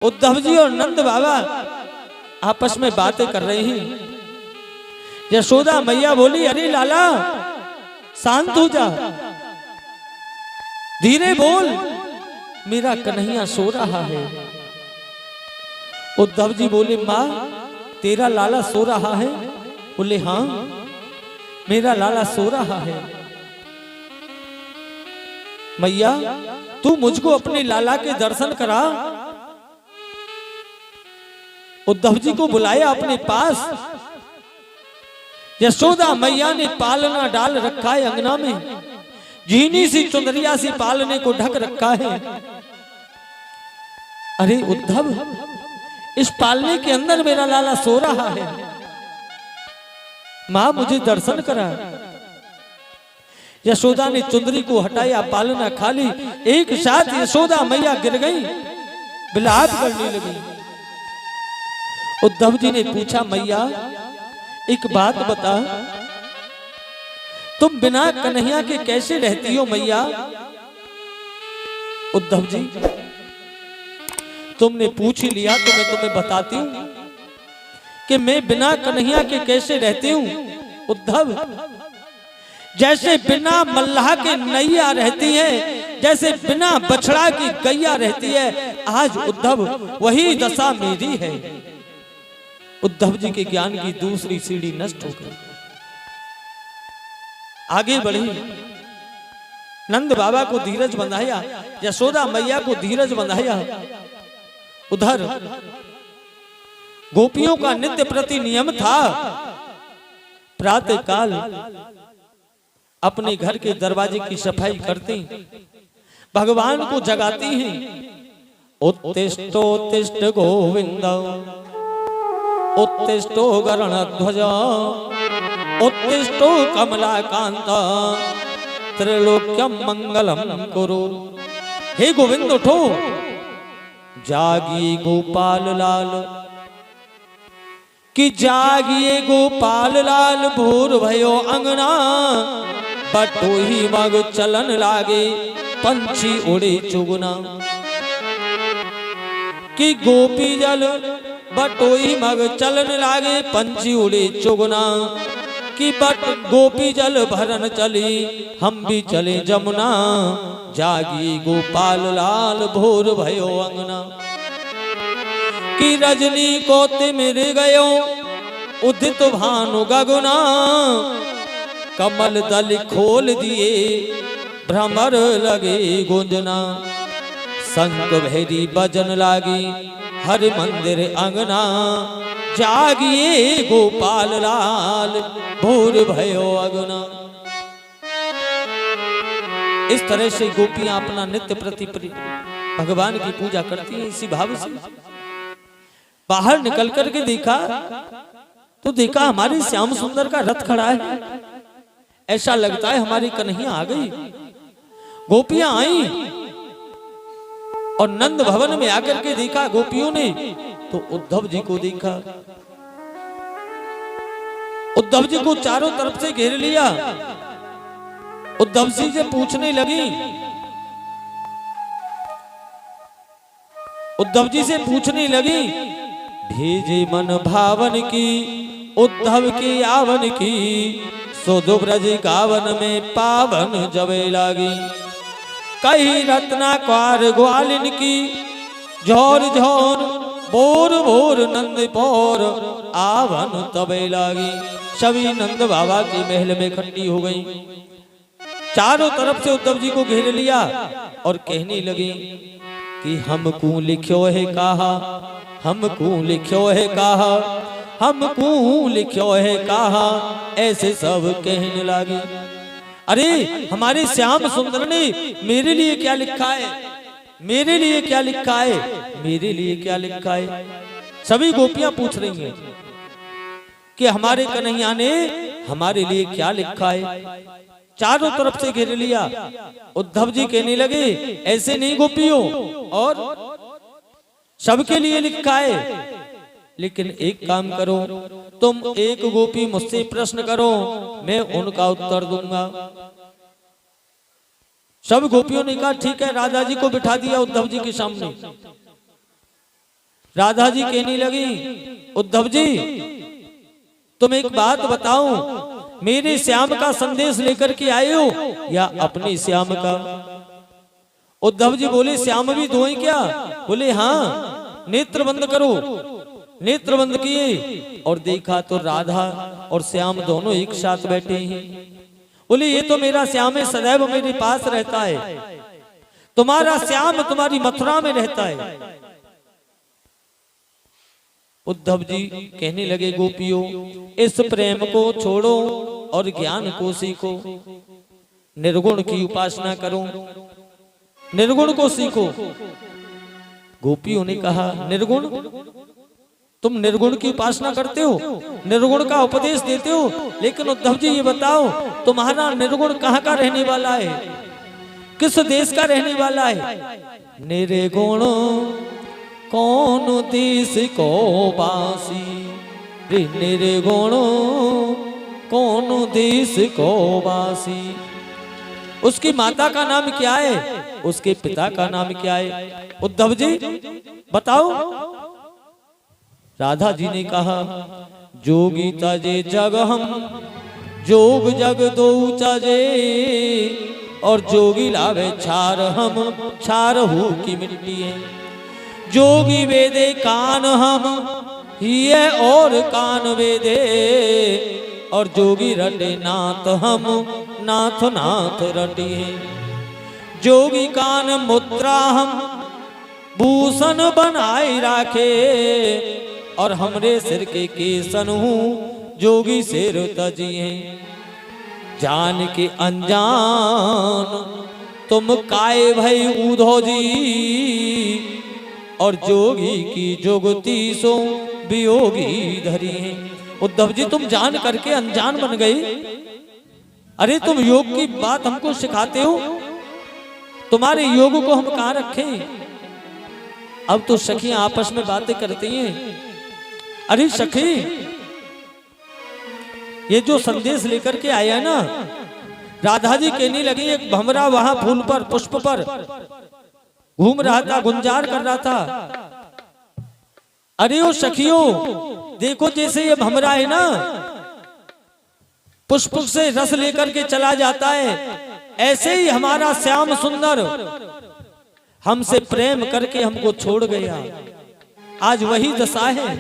उद्धव जी और नंद बाबा आपस में बातें कर रही हैं। यशोदा मैया बोली, अरे लाला शांत हो जा, धीरे बोल, मेरा कन्हैया सो रहा है। उद्धव जी बोले, माँ तेरा लाला सो रहा है? बोले हाँ मेरा लाला सो रहा है। मैया तू मुझको अपने लाला के दर्शन करा। उद्धव जी को बुलाया अपने पास। यशोदा मैया ने पालना डाल रखा है अंगना में, झीनी सी चुंदरिया सी पालने को ढक रखा है। अरे उद्धव, इस पालने के अंदर मेरा लाला सो रहा है, मां मुझे दर्शन करा। यशोदा ने चुंदरी को हटाया, पालना खाली, एक साथ यशोदा मैया गिर गई, विलाप करने लगी। उद्धव जी ने पूछा, मैया एक बात बता, तुम बिना कन्हैया के कैसे रहती हो मैया? उद्धव जी तुमने पूछ ही लिया तो मैं तुम्हें बताती हूं कि मैं बिना कन्हैया के कैसे रहती हूं। उद्धव, जैसे बिना मल्लाह के नैया रहती है, जैसे बिना बछड़ा की गैया रहती है, आज उद्धव वही दशा मेरी है। उद्धव जी के ज्ञान की दूसरी सीढ़ी नष्ट हो गई। आगे बढ़ी, नंद बाबा को धीरज बंधाया, यशोदा मैया को धीरज बंधाया। उधर गोपियों का नित्य प्रति नियम था, प्रातः काल अपने घर के दरवाजे की सफाई करती, भगवान को जगाती हैं। उत्तिष्ठोत्तिष्ठ गोविंद, उत्तिष्ठो गरुड़ध्वज, उत्तिष्ठो कमलाकांत, त्रैलोक्यम मंगलम कुरु। हे गोविंद उठो, जागिए गोपाल लाल, कि जागिए गोपाल लाल, भोर भयो अंगना, बटोही मग चलन लागे, पंछी उड़े चुगना। कि गोपी जल बटोही मग चलन लागे, पंछी उड़े चुगना। कि बट गोपी जल भरन चली, हम भी चले जमुना, जागी गोपाल लाल, भोर भयो अंगना। कि रजनी को तिमिर गयो, उदित भानु गगना, कमल दल खोल दिए, भ्रमर लगे गुंजना। शंख भैरी बजन लागी, हर मंदिर अंगना, जागिए गोपाल लाल, भोर भयो अगना। इस तरह से गोपियां अपना नित्य प्रति भगवान की पूजा करती हैं इसी भाव से। बाहर निकल करके देखा तो देखा हमारे श्याम सुंदर का रथ खड़ा है, ऐसा लगता है हमारी कन्हैया आ गई। गोपियां आई और नंद भवन में आकर के देखा गोपियों ने, तो उद्धव जी को देखा। उद्धव जी को चारों तरफ से घेर लिया। उद्धव जी से पूछने लगी, उद्धव जी से पूछने लगी, भेजे मन भावन की, उद्धव की आवन की, सोधो ब्रज गावन में पावन जबे लागी। कही रत्नाकार ग्वालिन की, झोर झोर बोर बोर नंद पौर, आवन तबे लागी। सभी नंद बाबा के महल में इकट्ठी हो गई। चारों तरफ से उद्धव जी को घेर लिया और कहने लगी कि हमको लिखो है कहा, हमको लिखो है कहा, हमको लिखो है कहा, ऐसे सब कहने लगे। अरे हमारे श्याम सुंदर ने मेरे लिए क्या लिखा है, मेरे लिए क्या लिखा है, मेरे लिए क्या लिखा है। सभी गोपियां पूछ रही हैं कि हमारे कन्हैया ने हमारे लिए क्या लिखा है। चारों तरफ से घेर लिया। उद्धव जी कहने लगे, ऐसे नहीं गोपियों, और सबके लिए लिखा है, लेकिन एक काम करो, तुम एक गोपी मुझसे प्रश्न करो, मैं उनका उत्तर दूंगा। सब गोपियों ने कहा ठीक है। राजा जी को बिठा दिया उद्धव जी के सामने। राधा जी कहने लगी, उद्धव जी तुम एक बात बताओ, मेरे श्याम का संदेश लेकर के आए हो या अपने श्याम का? उद्धव जी बोले, श्याम भी दो ही क्या? बोले हाँ। नेत्र बंद करो। नेत्र बंद किए और देखा तो राधा और श्याम दोनों एक साथ बैठे हैं। बोले ये तो मेरा श्याम है, सदैव मेरे पास रहता है। तुम्हारा श्याम तुम्हारी मथुरा में रहता है। उद्धव जी कहने लगे, गोपियों इस प्रेम को छोड़ो और ज्ञान को सीखो, निर्गुण की उपासना करो, निर्गुण को सीखो। गोपियों ने कहा, निर्गुण? तुम निर्गुण की उपासना करते हो, निर्गुण का उपदेश देते हो, लेकिन उद्धव जी ये बताओ तुम्हारा निर्गुण कहाँ का रहने वाला है, किस देश का रहने वाला है? निर्गुण कौन देश को बासी, निर्गुण कौन देश को बासी। उसकी माता का नाम क्या है, उसके पिता का नाम क्या है? उद्धव जी बताओ। राधा जी ने कहा, जोगी तजे जग हम, जोग जग दो तजे, और जोगी लावे छार हम, छार हो की मिट्टी है। जोगी वेदे कान हम, ये और कान वेदे, और जोगी रटे नाथ हम, नाथ नाथ रटिए। जोगी कान मुद्रा हम, भूषण बनाए राखे, और हमरे सिर के केसन हूँ, जोगी सिर तजिए। जान के अनजान तुम काय भई उधो जी, और जोगी की जुगती सो वियोगी धरी है। उद्धव जी तुम जान करके अनजान बन गए। अरे तुम योग की बात हमको सिखाते हो, तुम्हारे योग को हम कहाँ रखें? अब तो सखियां आपस में बातें करती हैं। अरे सखी, ये जो संदेश लेकर के आया ना, राधा जी कहने लगी, एक भमरा वहां फूल पर, पुष्प पर घूम रहा था, गुंजार कर रहा था। अरे ओ सखियों, देखो जैसे ये भमरा है ना, पुष्प से रस लेकर के चला जाता है, ऐसे ही हमारा श्याम सुंदर हमसे प्रेम करके हमको छोड़ गया। आज वही दशा है।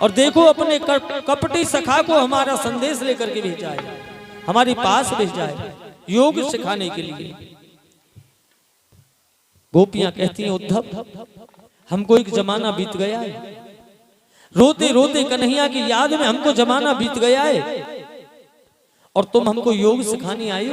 और देखो अपने कपटी सखा को हमारा संदेश लेकर के भेजा है, हमारे पास भेजा है योग सिखाने के लिए। गोपियां कहती हैं, उद्धव हमको एक जमाना बीत गया है, रोते रोते कन्हैया की याद में हमको जमाना बीत गया है, और तुम हमको योग सिखाने आई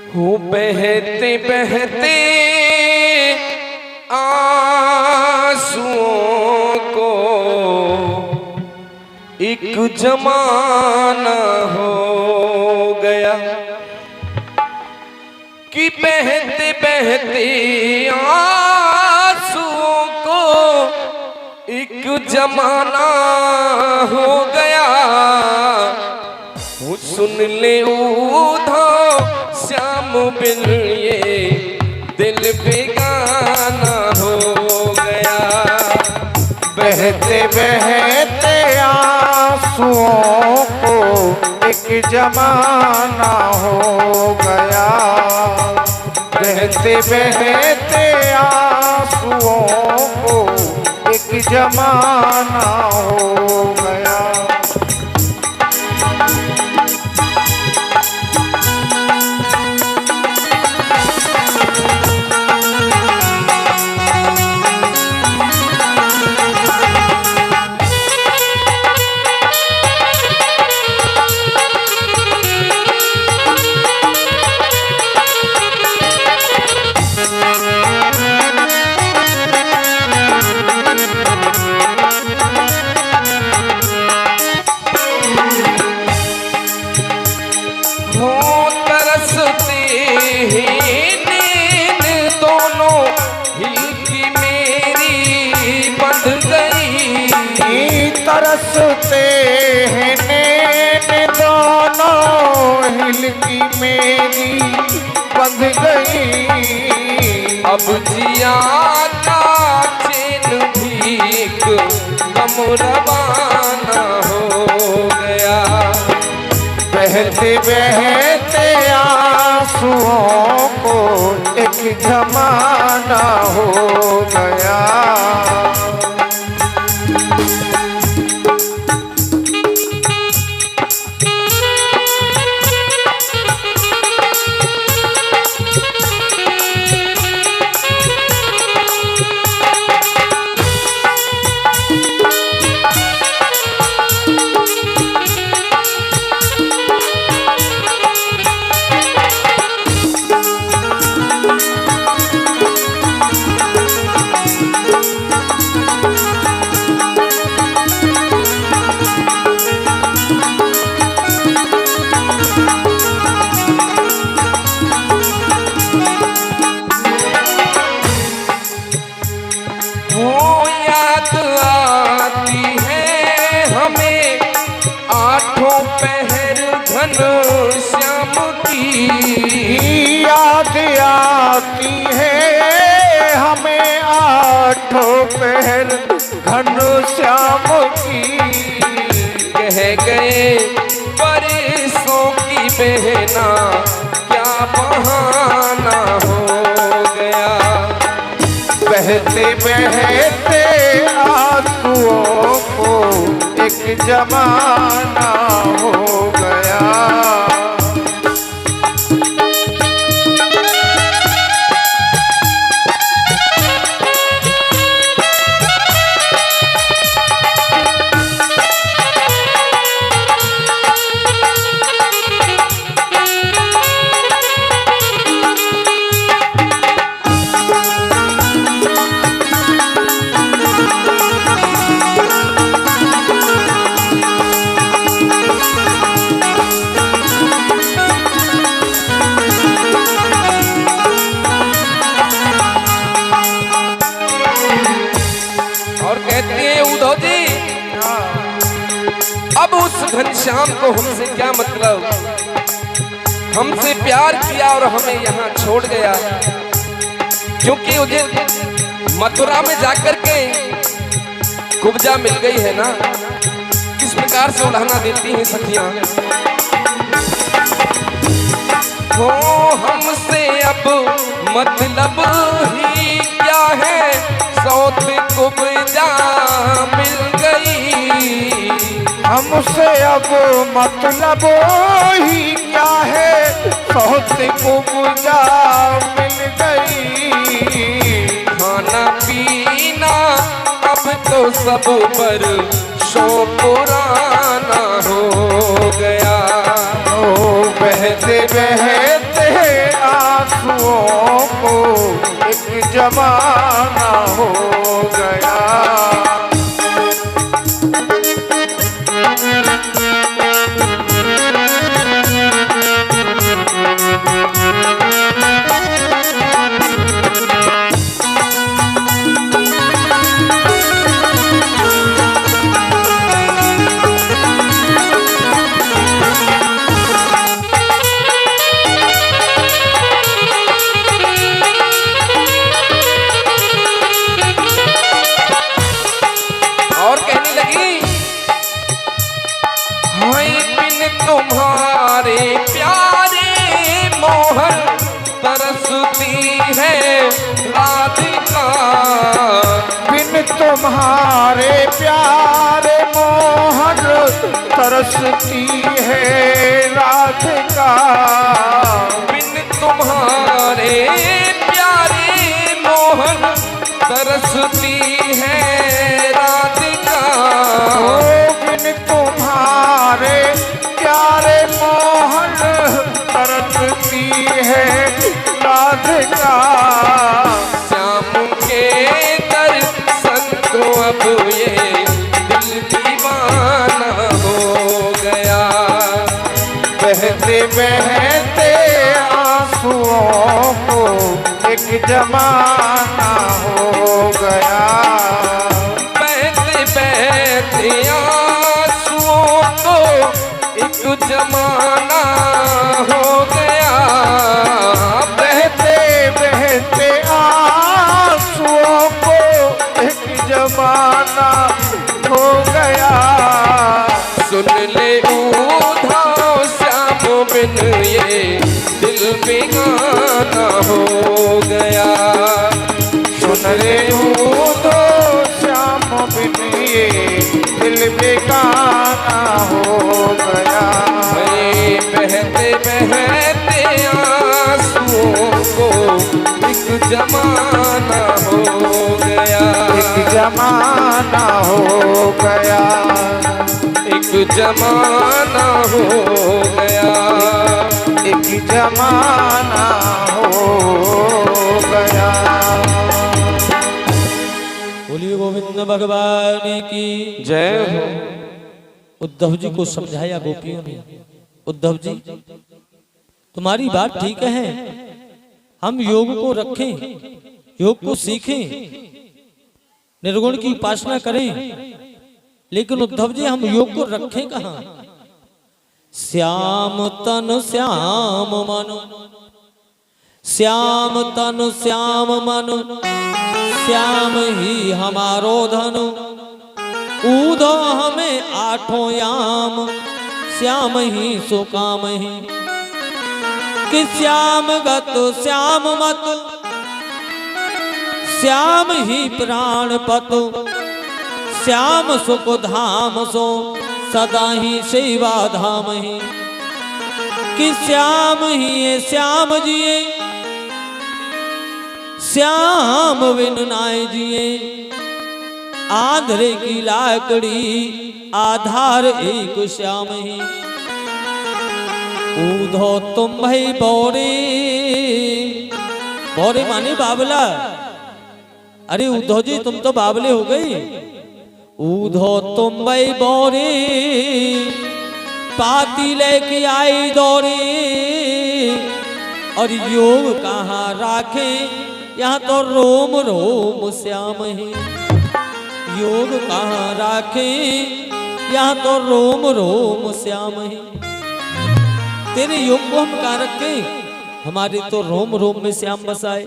हो। बहते बहते आंसुओं को एक जमाना हो गया, कि बहते बहते आंसुओं को एक जमाना हो गया। वो सुन ले उधो श्याम बिन ये दिल बेगाना हो गया। बहते बहते आंसुओं को एक जमाना हो गया। बहते बहते आंसुओं को एक जमाना हो गया। तरसते हैं नैन दोनों, हिल की मेरी बंध गई। अब जिया का चैन भी एक गम रवाना हो गया। बहते बहते आंसुओं को एक जमाना हो गया। श्याम की याद आती है हमें आठों पहर घनश्याम की। कह गए परसों की बहना क्या बहाना हो गया। बहते बहते आंसुओं को एक जमाना हो गया। अब उस घनश्याम को हमसे क्या मतलब, हमसे प्यार किया और हमें यहाँ छोड़ गया। क्योंकि मुझे मथुरा में जाकर के कुब्जा मिल गई है ना, किस प्रकार से उड़ाना देती हैं सखियां। हो हमसे अब मतलब ही क्या है, सौत कुब्जा मिल गई। हमसे अब मतलब ही क्या है, सौत कुब्जा मिल गई। खाना पीना अब तो सब पर शौक पुराना हो गया। बहते बहते आंसुओं को एक जमाना हो गया। तुम्हारे प्यारे मोहन तरसती है राधिका। बिन तुम्हारे प्यारे मोहन तरसती है राधिका। बिन तुम्हारे प्यारे मोहन तरसती है राधिका। बिन तुम्हारे प्यारे मोहन तरसती है राधिका। श्याम के दर्शन को अब ये दिल दीवाना हो गया। बहते बहते आंसुओं को एक जमाना हो गया। बहते बहते आंसुओं को एक जमाना हो गया। बहते बहते सुन ले उधाओ श्याम बिन ये दिल बेगाना हो गया। सुन रे तो श्याम बिन ये दिल बेगाना हो गया। मैं बहते बहते आंसुओं को एक जमाना हो गया। एक जमाना हो गया। एक जमाना हो गया। एक जमाना हो गया। बोलिए गोविंद भगवान की जय हो। उद्धव जी को समझाया गोपियों ने, उद्धव जी तुम्हारी बात ठीक है, हम योग को रखें, योग को सीखें, निर्गुण की उपासना करें, लेकिन उद्धव जी हम योग को रखें कहां? श्याम तन श्याम मन, श्याम तन श्याम मन, श्याम ही हमारो धन, ऊधो हमें आठों याम, श्याम ही सुकाम ही। कि श्याम गत श्याम मत, श्याम ही प्राण पत, श्याम सुख धाम सो सदा ही सेवा धाम ही। कि श्याम ही श्याम जिए, श्याम बिन नाय जिए, आंधरे की लाकड़ी आधार एक श्याम ही। ऊधो तुम भाई बौरे, बौरे माने बाबला। अरे उद्धव जी तुम तो बाबले हो गए। ऊधो तुम भाई बौरे, पाती लेके आई दौरे, और योग कहाँ राखे, यहाँ तो रोम रोम श्याम ही। योग कहाँ राखे, यहाँ तो रोम रोम श्याम ही। तेरे योग को हम कहाँ रखे, हमारे तो रोम रोम में श्याम बसाए।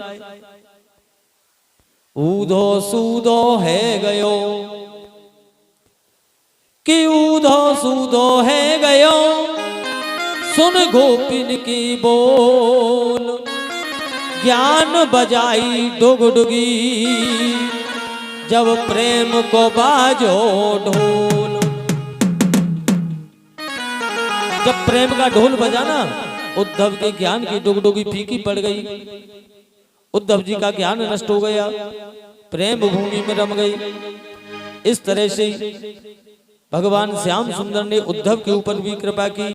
ऊधो सूदो है गयो, कि ऊधो सूदो है गयो, सुन गोपिन की बोल, ज्ञान बजाई डुगडुगी, जब प्रेम को बाजो ढोल। जब प्रेम का ढोल बजा ना, उद्धव के ज्ञान की डुगडुगी फीकी पड़ गई, उद्धव जी का ज्ञान नष्ट हो गया, प्रेम भूमि में रम गई। इस तरह से भगवान श्याम सुंदर ने उद्धव के ऊपर भी कृपा की।